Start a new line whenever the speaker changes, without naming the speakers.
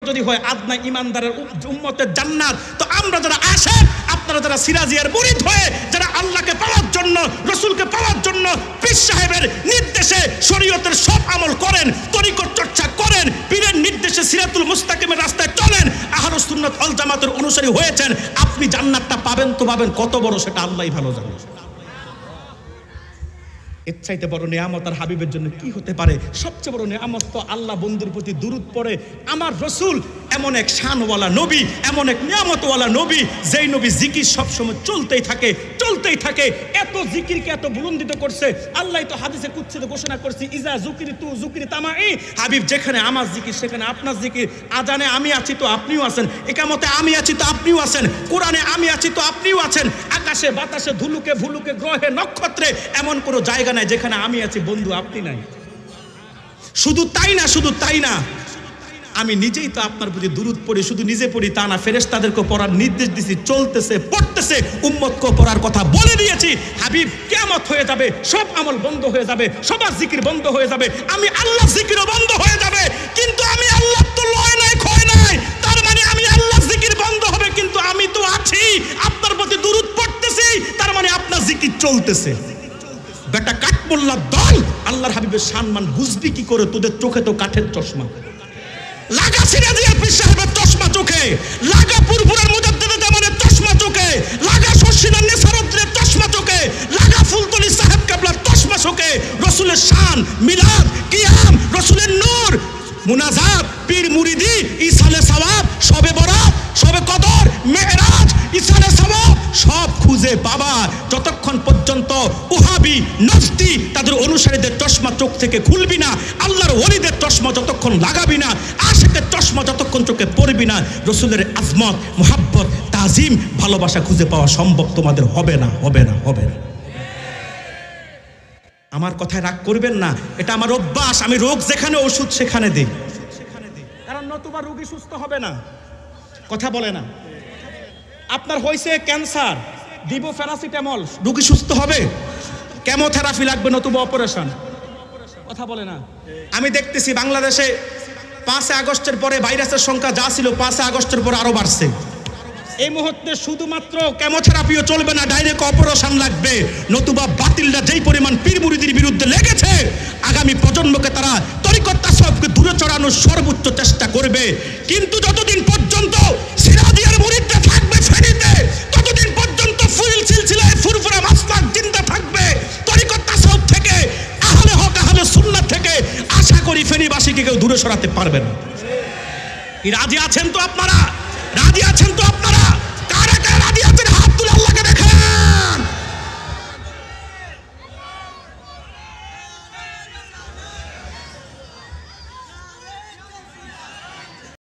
যদি হয় আদনা ইমানদারের উম্মতের জান্নাত, তো আমরা যারা আসেন, আপনারা যারা সিরাজিয়ার মুরিদ হয়ে যারা আল্লাহকে পাওয়ার জন্য, রসুলকে পাওয়ার জন্য পীর সাহেবের নির্দেশে শরীয়তের সব আমল করেন, তরিকত চর্চা করেন, পীরের নির্দেশে সিরাতুল মুস্তাকিমের রাস্তায় চলেন, আহলুস সুন্নাত ওয়াল জামাতের অনুসারী হয়েছেন, আপনি জান্নাতটা পাবেন তো পাবেন, কত বড় সেটা আল্লাহই ভালো জানেন। এর চাইতে বড় নিয়ামত আর হাবিবের জন্য কি হতে পারে? সবচেয়ে বড় নিয়ামত তো আল্লাহ বন্ধুর প্রতি দুরূদ পড়ে। আমার রসুল এমন এক শানওয়ালা নবী, এমন এক নিয়ামতওয়ালা নবী, যেই নবী জিকির সবসময় চলতেই থাকে, চলতেই থাকে। এত জিকিরকে এত বুলন্দিত করছে আল্লাহ তো হাদিসে কুদসিতে ঘোষণা করছে, ইজা যুকরি তু যুকরি তামাই। হাবিব, যেখানে আমার জিকির সেখানে আপনার জিকির। আজানে আমি আছি তো আপনিও আছেন, ইকামতে আমি আছি তো আপনিও আছেন, কোরআনে আমি আছি তো আপনিও আছেন, আকাশে বাতাসে ধুলুকে ভুলুকে গ্রহে নক্ষত্রে এমন কোনো জায়গা নাই যেখানে আমি আছি বন্ধু আপনি নাই। শুধু তাই না, শুধু তাই না, আমি নিজেই তো আপনার প্রতি দুরূদ পড়ি, শুধু নিজে পড়ি তা না, ফেরেশতাদেরকে পড়ার নির্দেশ দিছি, চলতেছে, পড়তেছে, উম্মতকে পড়ার কথা বলে দিয়েছি। হাবিব, কিয়ামত হয়ে যাবে, সব আমল বন্ধ হয়ে যাবে, সবার জিকির বন্ধ হয়ে যাবে, আমি আল্লাহ জিকিরও বন্ধ হয়ে যাবে, কিন্তু আমি আল্লাহ তো লয় নাই ক্ষয় নাই, তার মানে আমি আল্লাহ জিকির বন্ধ হবে, কিন্তু আমি তো আছি, আপনার প্রতি দুরূদ পড়তেছি, তার মানে আপনার জিকির চলতেছে। বেটা কাঠমোল্লার দল, আল্লাহর হাবিবের সম্মান বুঝবি কি করে? তোদের চোখে তো কাঠের চশমা লাগা, সিরাজিয়া পীর সাহেবের চশমা চোখে লাগা, পুরপুরের মুজাদ্দিদের জামানের চশমা চোখে লাগা, শর্ষিনার নেসারুদ্দিনের চশমা চোখে লাগা, ফুলতলি সাহেব কেবলার চশমা চোখে। রসুলের শান, মিলাদ, কিয়াম, রসুলের নূর, মুনাজাত, পীর মুরিদি, ইসালে সওয়াব, শবে বরাত, শবে কদর, মেরাজ, ইসালে সওয়াব সব খুঁজে পাবা যতক্ষণ পর্যন্ত ওহাবি নজদি তাদের অনুসারীদের চশমা চোখ থেকে খুলবি না, আল্লাহর ওলিদের চশমা যতক্ষণ লাগাবি না, আশিকের চশমা যতক্ষণ চোখে পড়বি না, রসুলের আজমত, মুহাব্বত, তাজিম, ভালোবাসা খুঁজে পাওয়া সম্ভব তোমাদের হবে না, হবে না, হবে না। আমার কথায় রাগ করবেন না, এটা আমার অভ্যাস, আমি রোগ যেখানে ওষুধ সেখানে দিই, কারণ নতুবা রোগী সুস্থ হবে না। কথা বলে না, আপনার হয়েছে ক্যান্সার, দিব প্যারাসিটামল, রোগী সুস্থ হবে? কেমোথেরাপি লাগবে, নতুবা অপারেশন। কথা বলে না। আমি দেখতেছি বাংলাদেশে 5 আগস্টের পরে ভাইরাসের সংখ্যা যা ছিল 5 আগস্টের পরে আরো বাড়ছে। এই মুহূর্তে শুধুমাত্র কেমোথেরাপিও চলবে না, ডাইরেক্ট অপারেশন লাগবে, নতুবা বাতিলটা যেই পরিমাণ পীর মুরিদির বিরুদ্ধে লেগেছে, আগামী প্রজন্মকে তারা তরিকত তাসাউফকে দূরে চড়ানোর সর্বোচ্চ চেষ্টা করবে। কিন্তু যতদিন পর্যন্ত সিরাজিয়ার মুরিদরা থাকবে ফেনীতে, ততদিন পর্যন্ত ফুল সিলসিলায় ফুরফুরা মাসলাক জিন্দা থাকবে। তরিকত তাসাউফ থেকে, আহলে হক আহলে সুন্নাত থেকে আশা করি ফেনীবাসীকে কেউ দূরে সরাতে পারবে না। রাজি আছেন তো আপনারা? রাজি আছেন তো?